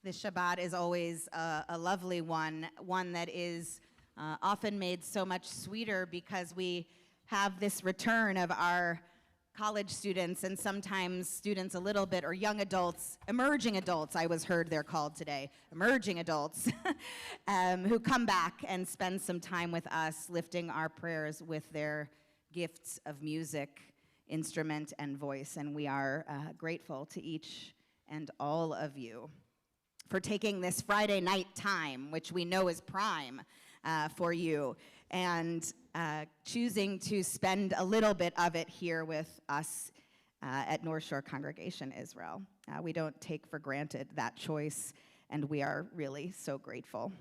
The Shabbat is always a lovely one that is often made so much sweeter because we have this return of our college students and sometimes students a little bit, or young adults, emerging adults, I was heard they're called today, emerging adults, who come back and spend some time with us, lifting our prayers with their gifts of music, instrument, and voice. And we are grateful to each and all of you for taking this Friday night time, which we know is prime for you, and choosing to spend a little bit of it here with us at North Shore Congregation Israel. We don't take for granted that choice, and we are really so grateful.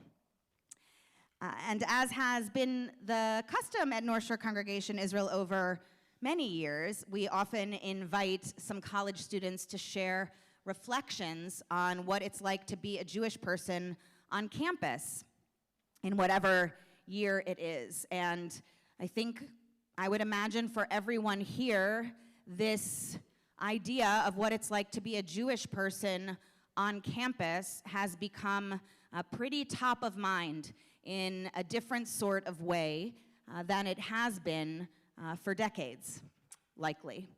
And as has been the custom at North Shore Congregation Israel over many years, we often invite some college students to share reflections on what it's like to be a Jewish person on campus in whatever year it is. And I think, I would imagine for everyone here, this idea of what it's like to be a Jewish person on campus has become pretty top of mind in a different sort of way than it has been for decades, likely.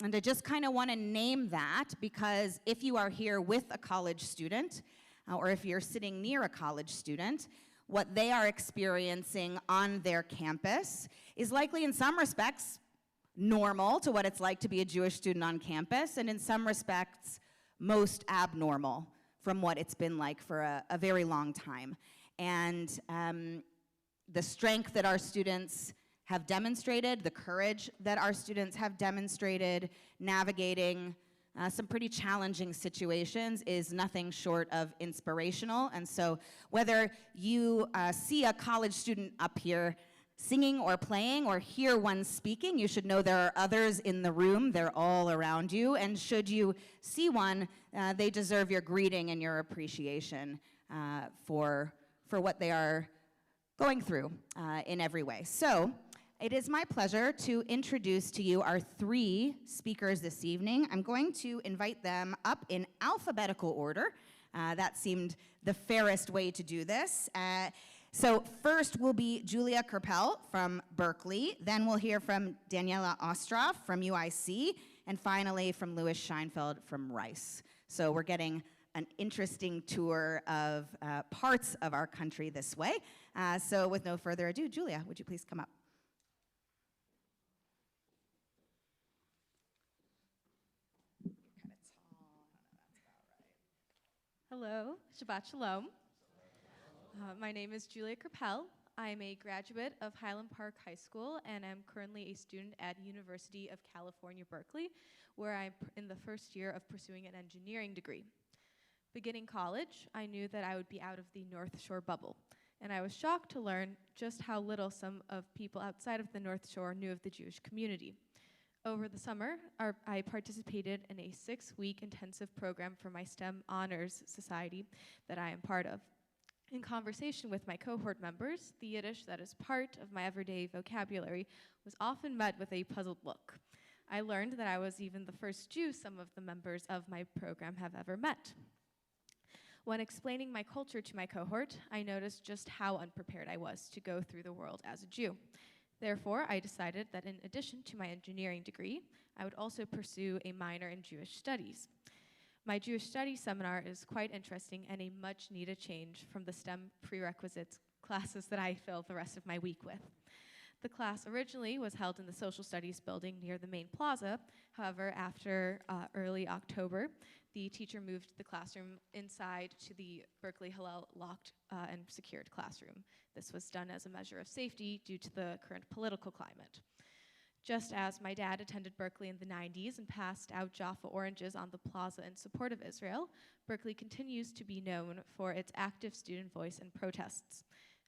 And I just kind of want to name that because if you are here with a college student, or if you're sitting near a college student, what they are experiencing on their campus is likely in some respects normal to what it's like to be a Jewish student on campus, and in some respects most abnormal from what it's been like for a very long time. And the strength that our students have demonstrated, the courage that our students have demonstrated navigating some pretty challenging situations is nothing short of inspirational. And so whether you see a college student up here singing or playing or hear one speaking, you should know there are others in the room. They're all around you. And should you see one, they deserve your greeting and your appreciation for what they are going through in every way. So it is my pleasure to introduce to you our three speakers this evening. I'm going to invite them up in alphabetical order. That seemed the fairest way to do this. So first will be Julia Kerpel from Berkeley. Then we'll hear from Daniela Ostrov from UIC. And finally from Louis Scheinfeld from Rice. So we're getting an interesting tour of parts of our country this way. So with no further ado, Julia, would you please come up? Hello, Shabbat Shalom. My name is Julia Kerpel. I'm a graduate of Highland Park High School, and I'm currently a student at University of California, Berkeley, where I'm in the first year of pursuing an engineering degree. Beginning college, I knew that I would be out of the North Shore bubble, and I was shocked to learn just how little some of people outside of the North Shore knew of the Jewish community. Over the summer, I participated in a 6-week intensive program for my STEM Honors Society that I am part of. In conversation with my cohort members, the Yiddish that is part of my everyday vocabulary was often met with a puzzled look. I learned that I was even the first Jew some of the members of my program have ever met. When explaining my culture to my cohort, I noticed just how unprepared I was to go through the world as a Jew. Therefore, I decided that in addition to my engineering degree, I would also pursue a minor in Jewish studies. My Jewish studies seminar is quite interesting and a much needed change from the STEM prerequisites classes that I fill the rest of my week with. The class originally was held in the social studies building near the main plaza. However, after early October, the teacher moved the classroom inside to the Berkeley Hillel locked and secured classroom. This was done as a measure of safety due to the current political climate. Just as my dad attended Berkeley in the 90s and passed out Jaffa oranges on the plaza in support of Israel, Berkeley continues to be known for its active student voice and protests.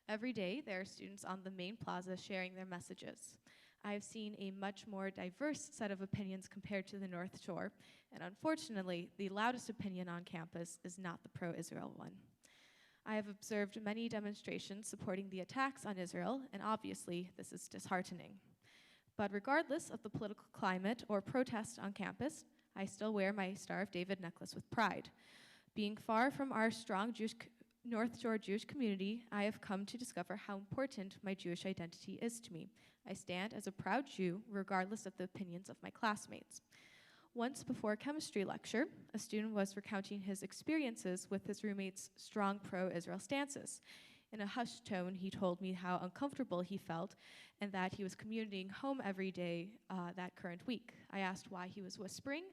Every day, there are students on the main plaza sharing their messages. I've seen a much more diverse set of opinions compared to the North Shore, and unfortunately, the loudest opinion on campus is not the pro-Israel one. I have observed many demonstrations supporting the attacks on Israel, and obviously, this is disheartening. But regardless of the political climate or protest on campus, I still wear my Star of David necklace with pride. Being far from our strong North Shore Jewish community, I have come to discover how important my Jewish identity is to me. I stand as a proud Jew, regardless of the opinions of my classmates. Once before a chemistry lecture, a student was recounting his experiences with his roommate's strong pro-Israel stances. In a hushed tone, he told me how uncomfortable he felt and that he was commuting home every day that current week. I asked why he was whispering,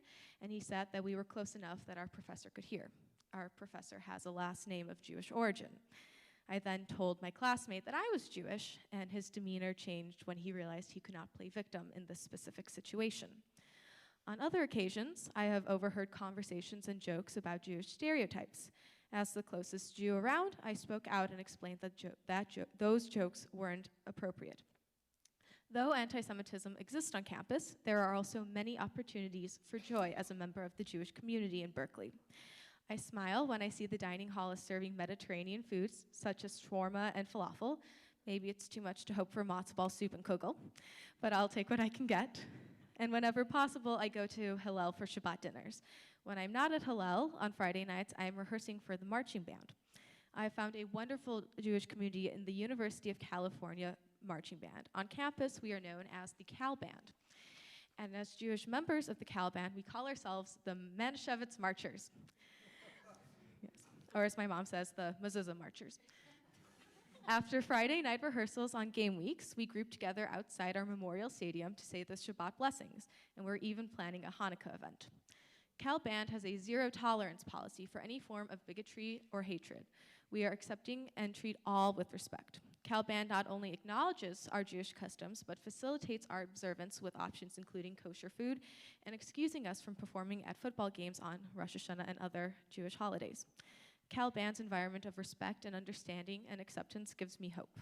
and he said that we were close enough that our professor could hear. Our professor has a last name of Jewish origin. I then told my classmate that I was Jewish, and his demeanor changed when he realized he could not play victim in this specific situation. On other occasions, I have overheard conversations and jokes about Jewish stereotypes. As the closest Jew around, I spoke out and explained that those jokes weren't appropriate. Though anti-Semitism exists on campus, there are also many opportunities for joy as a member of the Jewish community in Berkeley. I smile when I see the dining hall is serving Mediterranean foods, such as shawarma and falafel. Maybe it's too much to hope for matzo ball soup and kugel, but I'll take what I can get. And whenever possible, I go to Hillel for Shabbat dinners. When I'm not at Hillel, on Friday nights, I am rehearsing for the marching band. I found a wonderful Jewish community in the University of California marching band. On campus, we are known as the Cal Band. And as Jewish members of the Cal Band, we call ourselves the Manischewitz Marchers. Yes. Or as my mom says, the Mezuzah Marchers. After Friday night rehearsals on game weeks, we group together outside our Memorial Stadium to say the Shabbat blessings, and we're even planning a Hanukkah event. Cal Band has a zero-tolerance policy for any form of bigotry or hatred. We are accepting and treat all with respect. Cal Band not only acknowledges our Jewish customs, but facilitates our observance with options including kosher food and excusing us from performing at football games on Rosh Hashanah and other Jewish holidays. Cal Band's environment of respect and understanding and acceptance gives me hope.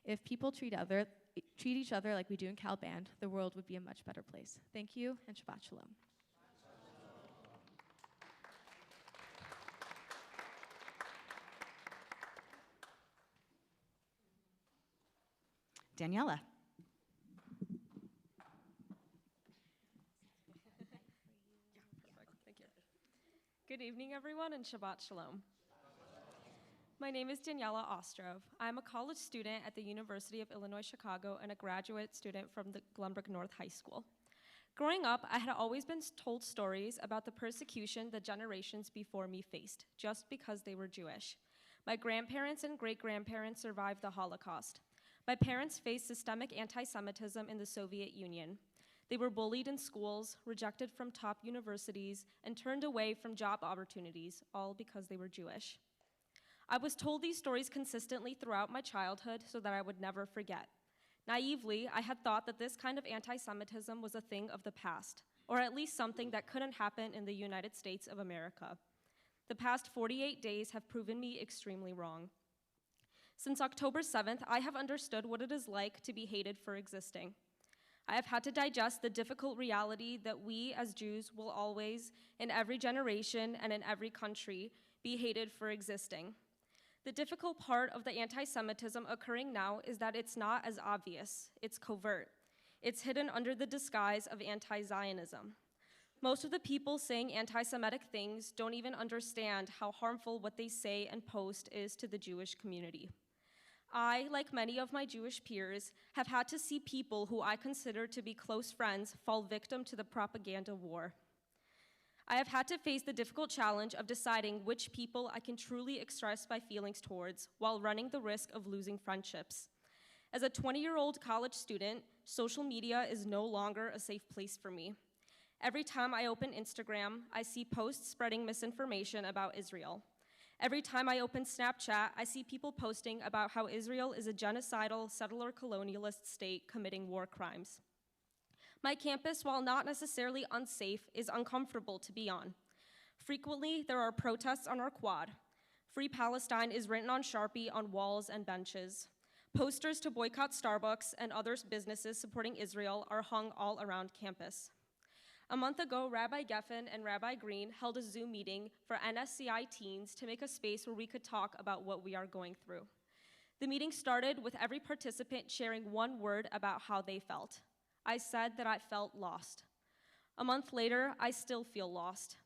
If people treat each other like we do in Cal Band, the world would be a much better place. Thank you, and Shabbat Shalom. Daniela. Thank you. Good evening, everyone, and Shabbat Shalom. My name is Daniela Ostrov. I'm a college student at the University of Illinois Chicago and a graduate student from the Glenbrook North High School. Growing up, I had always been told stories about the persecution the generations before me faced, just because they were Jewish. My grandparents and great-grandparents survived the Holocaust. My parents faced systemic anti-Semitism in the Soviet Union. They were bullied in schools, rejected from top universities, and turned away from job opportunities, all because they were Jewish. I was told these stories consistently throughout my childhood so that I would never forget. Naively, I had thought that this kind of anti-Semitism was a thing of the past, or at least something that couldn't happen in the United States of America. The past 48 days have proven me extremely wrong. Since October 7th, I have understood what it is like to be hated for existing. I have had to digest the difficult reality that we as Jews will always, in every generation and in every country, be hated for existing. The difficult part of the anti-Semitism occurring now is that it's not as obvious, it's covert. It's hidden under the disguise of anti-Zionism. Most of the people saying anti-Semitic things don't even understand how harmful what they say and post is to the Jewish community. I, like many of my Jewish peers, have had to see people who I consider to be close friends fall victim to the propaganda war. I have had to face the difficult challenge of deciding which people I can truly express my feelings towards while running the risk of losing friendships. As a 20-year-old college student, social media is no longer a safe place for me. Every time I open Instagram, I see posts spreading misinformation about Israel. Every time I open Snapchat, I see people posting about how Israel is a genocidal, settler colonialist state committing war crimes. My campus, while not necessarily unsafe, is uncomfortable to be on. Frequently, there are protests on our quad. Free Palestine is written on Sharpie on walls and benches. Posters to boycott Starbucks and other businesses supporting Israel are hung all around campus. A month ago, Rabbi Geffen and Rabbi Green held a Zoom meeting for NSCI teens to make a space where we could talk about what we are going through. The meeting started with every participant sharing one word about how they felt. I said that I felt lost. A month later, I still feel lost.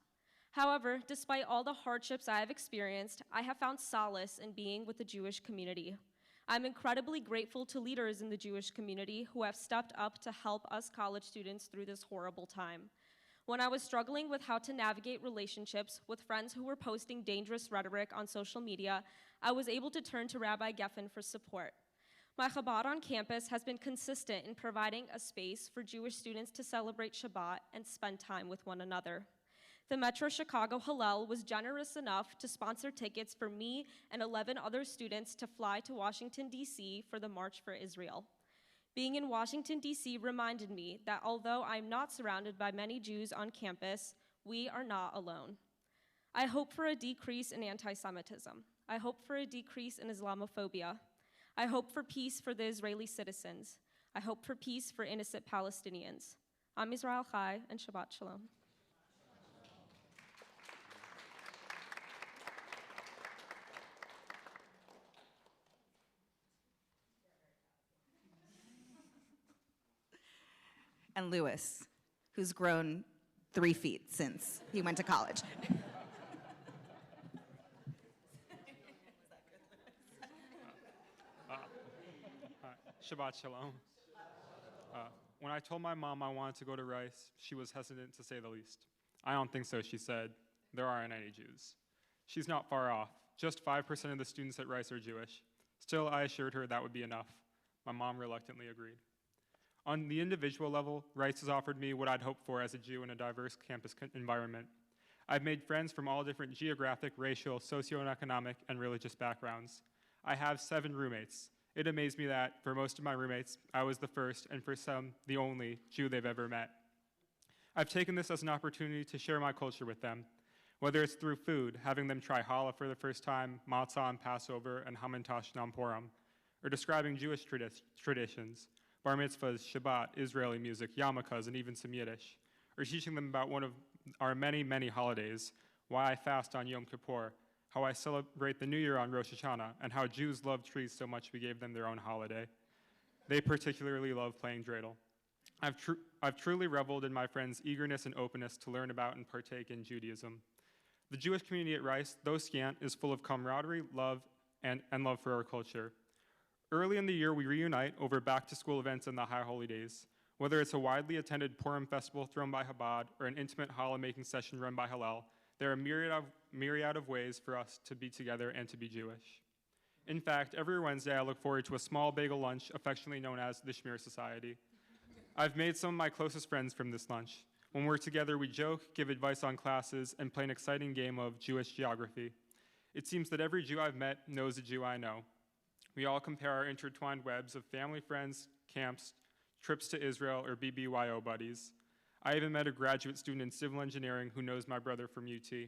However, despite all the hardships I have experienced, I have found solace in being with the Jewish community. I'm incredibly grateful to leaders in the Jewish community who have stepped up to help us college students through this horrible time. When I was struggling with how to navigate relationships with friends who were posting dangerous rhetoric on social media, I was able to turn to Rabbi Geffen for support. My Chabad on campus has been consistent in providing a space for Jewish students to celebrate Shabbat and spend time with one another. The Metro Chicago Hillel was generous enough to sponsor tickets for me and 11 other students to fly to Washington, D.C. for the March for Israel. Being in Washington, D.C. reminded me that although I'm not surrounded by many Jews on campus, we are not alone. I hope for a decrease in anti-Semitism. I hope for a decrease in Islamophobia. I hope for peace for the Israeli citizens. I hope for peace for innocent Palestinians. Am Yisrael Chai and Shabbat Shalom. And Lewis, who's grown 3 feet since he went to college. Shabbat Shalom. When I told my mom I wanted to go to Rice, she was hesitant to say the least. I don't think so, she said. There aren't any Jews. She's not far off. Just 5% of the students at Rice are Jewish. Still, I assured her that would be enough. My mom reluctantly agreed. On the individual level, Rice has offered me what I'd hoped for as a Jew in a diverse campus environment. I've made friends from all different geographic, racial, socioeconomic, and religious backgrounds. I have 7 roommates. It amazed me that, for most of my roommates, I was the first, and for some, the only, Jew they've ever met. I've taken this as an opportunity to share my culture with them, whether it's through food, having them try challah for the first time, matzah on Passover, and hamantash on Purim, or describing Jewish traditions, bar mitzvahs, Shabbat, Israeli music, yarmulkes, and even some Yiddish, or teaching them about one of our many, many holidays, why I fast on Yom Kippur, how I celebrate the New Year on Rosh Hashanah, and how Jews love trees so much we gave them their own holiday. They particularly love playing dreidel. I've truly reveled in my friends' eagerness and openness to learn about and partake in Judaism. The Jewish community at Rice, though scant, is full of camaraderie, love, and love for our culture. Early in the year, we reunite over back-to-school events and the High Holy Days. Whether it's a widely attended Purim festival thrown by Chabad or an intimate challah-making session run by Hillel, there are a myriad of ways for us to be together and to be Jewish. In fact, every Wednesday I look forward to a small bagel lunch affectionately known as the Shmir Society. I've made some of my closest friends from this lunch. When we're together, we joke, give advice on classes, and play an exciting game of Jewish geography. It seems that every Jew I've met knows a Jew I know. We all compare our intertwined webs of family, friends, camps, trips to Israel, or BBYO buddies. I even met a graduate student in civil engineering who knows my brother from UT.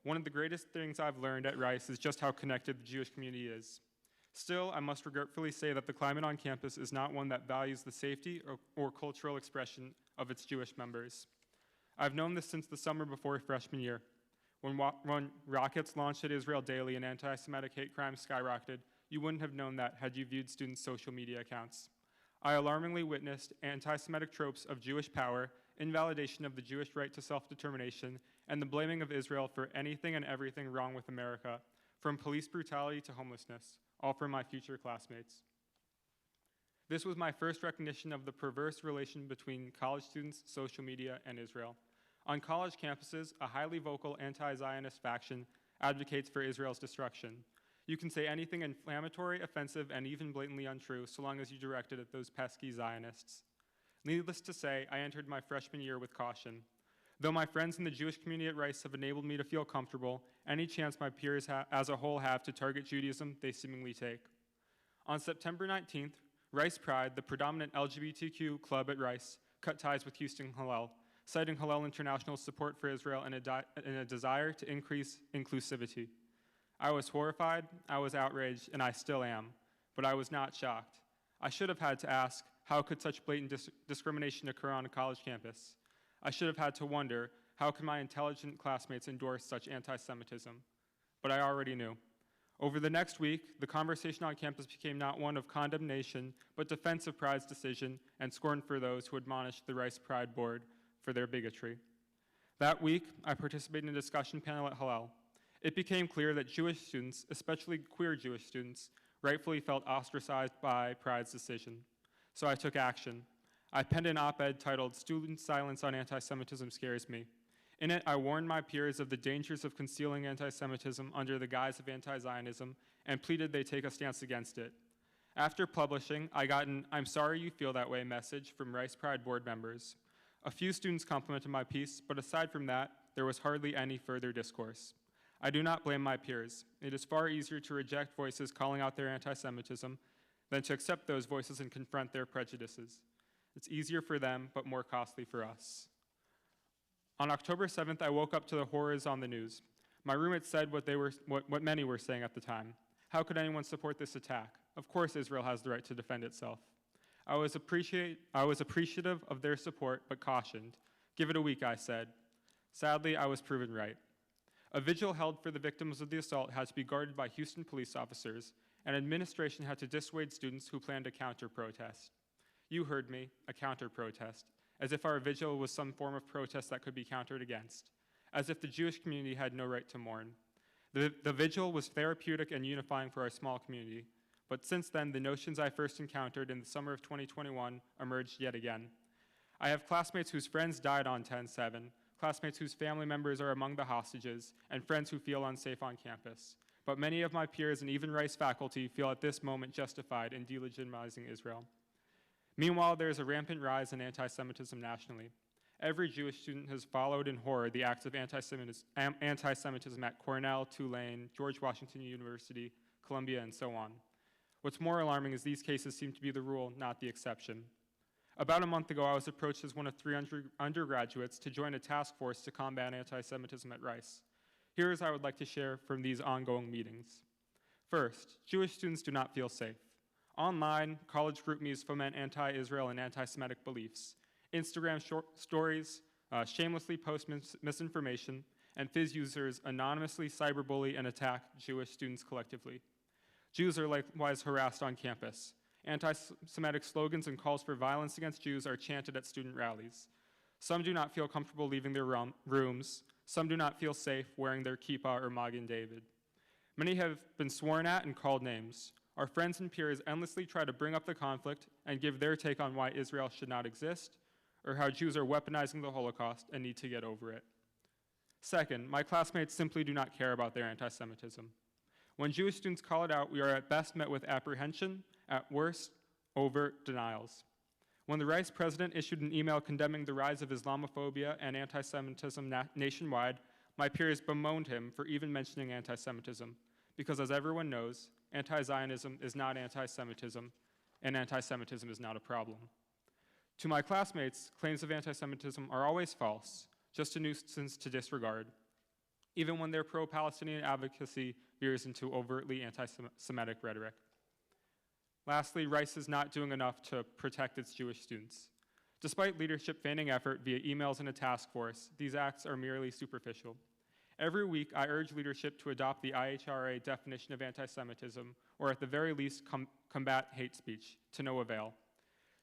One of the greatest things I've learned at Rice is just how connected the Jewish community is. Still, I must regretfully say that the climate on campus is not one that values the safety or cultural expression of its Jewish members. I've known this since the summer before freshman year. When rockets launched at Israel daily and anti-Semitic hate crimes skyrocketed, you wouldn't have known that had you viewed students' social media accounts. I alarmingly witnessed anti-Semitic tropes of Jewish power, invalidation of the Jewish right to self-determination, and the blaming of Israel for anything and everything wrong with America, from police brutality to homelessness, all from my future classmates. This was my first recognition of the perverse relation between college students, social media, and Israel. On college campuses, a highly vocal anti-Zionist faction advocates for Israel's destruction. You can say anything inflammatory, offensive, and even blatantly untrue so long as you direct it at those pesky Zionists. Needless to say, I entered my freshman year with caution. Though my friends in the Jewish community at Rice have enabled me to feel comfortable, any chance my peers as a whole have to target Judaism, they seemingly take. On September 19th, Rice Pride, the predominant LGBTQ club at Rice, cut ties with Houston Hillel, citing Hillel International's support for Israel and a desire to increase inclusivity. I was horrified, I was outraged, and I still am, but I was not shocked. I should have had to ask, how could such blatant discrimination occur on a college campus? I should have had to wonder, how could my intelligent classmates endorse such anti-Semitism? But I already knew. Over the next week, the conversation on campus became not one of condemnation, but defense of Pride's decision and scorn for those who admonished the Rice Pride Board for their bigotry. That week, I participated in a discussion panel at Hillel. It became clear that Jewish students, especially queer Jewish students, rightfully felt ostracized by Pride's decision. So I took action. I penned an op-ed titled "Student Silence on Anti-Semitism Scares Me." In it, I warned my peers of the dangers of concealing anti-Semitism under the guise of anti-Zionism and pleaded they take a stance against it. After publishing, I got an "I'm sorry you feel that way" message from Rice Pride board members. A few students complimented my piece, but aside from that, there was hardly any further discourse. I do not blame my peers. It is far easier to reject voices calling out their anti-Semitism than to accept those voices and confront their prejudices. It's easier for them, but more costly for us. On October 7th, I woke up to the horrors on the news. My roommates said what many were saying at the time. How could anyone support this attack? Of course Israel has the right to defend itself. I was appreciative of their support, but cautioned. Give it a week, I said. Sadly, I was proven right. A vigil held for the victims of the assault had to be guarded by Houston police officers, and administration had to dissuade students who planned a counter-protest. You heard me, a counter-protest, as if our vigil was some form of protest that could be countered against, as if the Jewish community had no right to mourn. The vigil was therapeutic and unifying for our small community, but since then, the notions I first encountered in the summer of 2021 emerged yet again. I have classmates whose friends died on 10/7, classmates whose family members are among the hostages, and friends who feel unsafe on campus. But many of my peers and even Rice faculty feel at this moment justified in delegitimizing Israel. Meanwhile, there is a rampant rise in anti-Semitism nationally. Every Jewish student has followed in horror the acts of anti-Semitism at Cornell, Tulane, George Washington University, Columbia, and so on. What's more alarming is these cases seem to be the rule, not the exception. About a month ago, I was approached as one of 300 undergraduates to join a task force to combat anti-Semitism at Rice. Here is what I would like to share from these ongoing meetings. First, Jewish students do not feel safe. Online, college GroupMes foment anti-Israel and anti-Semitic beliefs. Instagram stories shamelessly post misinformation, and Fizz users anonymously cyberbully and attack Jewish students collectively. Jews are likewise harassed on campus. Anti-Semitic slogans and calls for violence against Jews are chanted at student rallies. Some do not feel comfortable leaving their rooms. Some do not feel safe wearing their kippah or Magen David. Many have been sworn at and called names. Our friends and peers endlessly try to bring up the conflict and give their take on why Israel should not exist, or how Jews are weaponizing the Holocaust and need to get over it. Second, my classmates simply do not care about their anti-Semitism. When Jewish students call it out, we are at best met with apprehension, at worst, overt denials. When the Rice president issued an email condemning the rise of Islamophobia and anti-Semitism nationwide, my peers bemoaned him for even mentioning anti-Semitism, because as everyone knows, anti-Zionism is not anti-Semitism, and anti-Semitism is not a problem. To my classmates, claims of anti-Semitism are always false, just a nuisance to disregard, even when their pro-Palestinian advocacy veers into overtly anti-Semitic rhetoric. Lastly, Rice is not doing enough to protect its Jewish students. Despite leadership feigning effort via emails and a task force, these acts are merely superficial. Every week, I urge leadership to adopt the IHRA definition of anti-Semitism, or at the very least, combat hate speech, to no avail.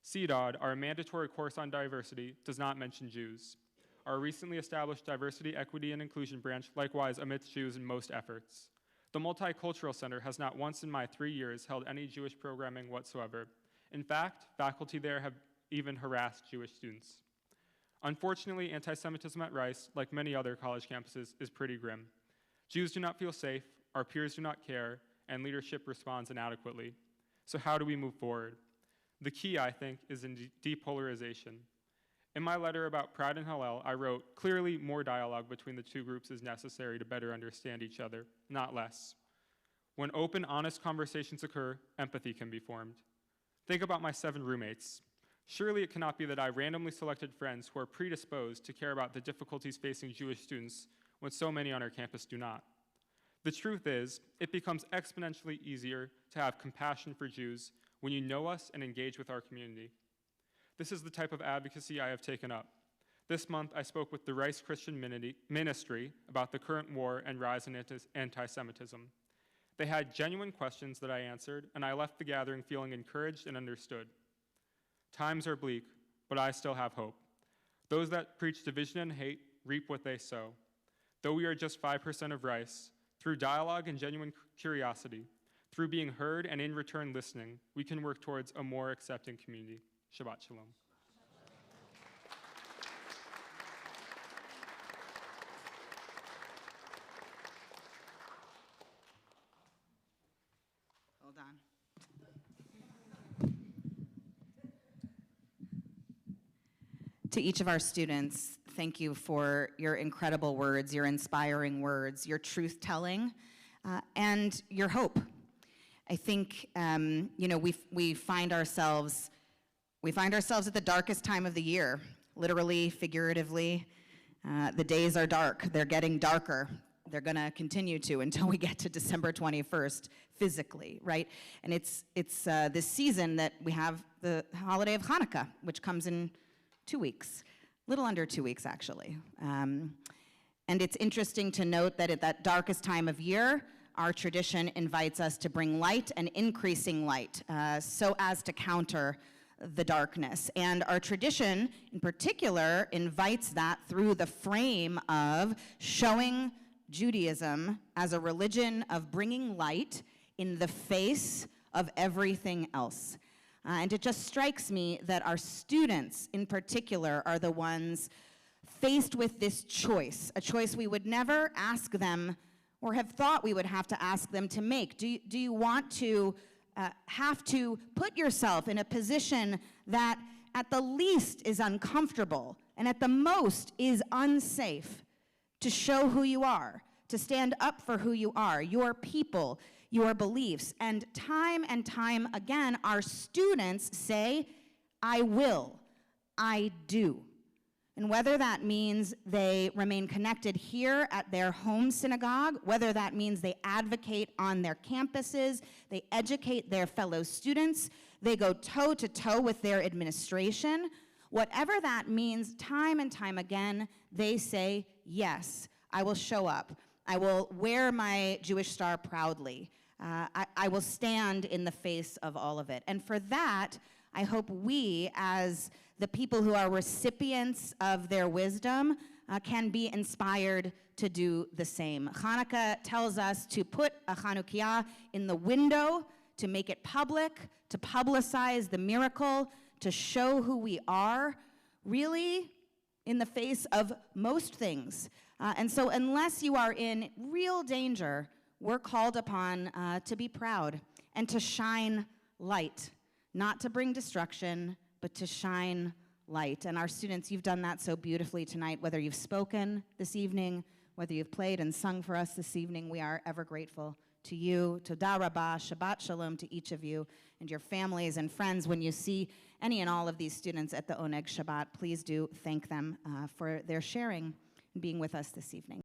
CDOD, our mandatory course on diversity, does not mention Jews. Our recently established Diversity, Equity, and Inclusion branch likewise omits Jews in most efforts. The Multicultural Center has not once in my 3 years held any Jewish programming whatsoever. In fact, faculty there have even harassed Jewish students. Unfortunately, anti-Semitism at Rice, like many other college campuses, is pretty grim. Jews do not feel safe, our peers do not care, and leadership responds inadequately. So how do we move forward? The key, I think, is in depolarization. In my letter about Pride and Hillel, I wrote, clearly more dialogue between the two groups is necessary to better understand each other, not less. When open, honest conversations occur, empathy can be formed. Think about my 7 roommates. Surely it cannot be that I randomly selected friends who are predisposed to care about the difficulties facing Jewish students when so many on our campus do not. The truth is, it becomes exponentially easier to have compassion for Jews when you know us and engage with our community. This is the type of advocacy I have taken up. This month, I spoke with the Rice Christian Ministry about the current war and rise in anti-Semitism. They had genuine questions that I answered, and I left the gathering feeling encouraged and understood. Times are bleak, but I still have hope. Those that preach division and hate reap what they sow. Though we are just 5% of rice, through dialogue and genuine curiosity, through being heard and in return listening, we can work towards a more accepting community. Shabbat Shalom. Hold on. To each of our students, thank you for your incredible words, your inspiring words, your truth-telling, and your hope. I think, we find ourselves at the darkest time of the year, literally, figuratively. The days are dark. They're getting darker. They're going to continue to until we get to December 21st, physically, right? And it's this season that we have the holiday of Hanukkah, which comes in 2 weeks, a little under 2 weeks, actually. And it's interesting to note that at that darkest time of year, our tradition invites us to bring light and increasing light so as to counter the darkness. And our tradition, in particular, invites that through the frame of showing Judaism as a religion of bringing light in the face of everything else. And it just strikes me that our students, in particular, are the ones faced with this choice, a choice we would never ask them or have thought we would have to ask them to make. Do you want to have to put yourself in a position that at the least is uncomfortable and at the most is unsafe to show who you are, to stand up for who you are, your people, your beliefs? And time again, our students say, I will, I do. And whether that means they remain connected here at their home synagogue, whether that means they advocate on their campuses, they educate their fellow students, they go toe to toe with their administration, whatever that means, time and time again, they say, yes, I will show up. I will wear my Jewish star proudly. I will stand in the face of all of it. And for that, I hope we, as the people who are recipients of their wisdom, can be inspired to do the same. Hanukkah tells us to put a Chanukiah in the window, to make it public, to publicize the miracle, to show who we are, really in the face of most things. And so unless you are in real danger, we're called upon to be proud and to shine light, not to bring destruction, but to shine light. And our students, you've done that so beautifully tonight. Whether you've spoken this evening, whether you've played and sung for us this evening, we are ever grateful to you. Toda Rabbah, Shabbat Shalom to each of you and your families and friends. When you see any and all of these students at the Oneg Shabbat, please do thank them for their sharing and being with us this evening.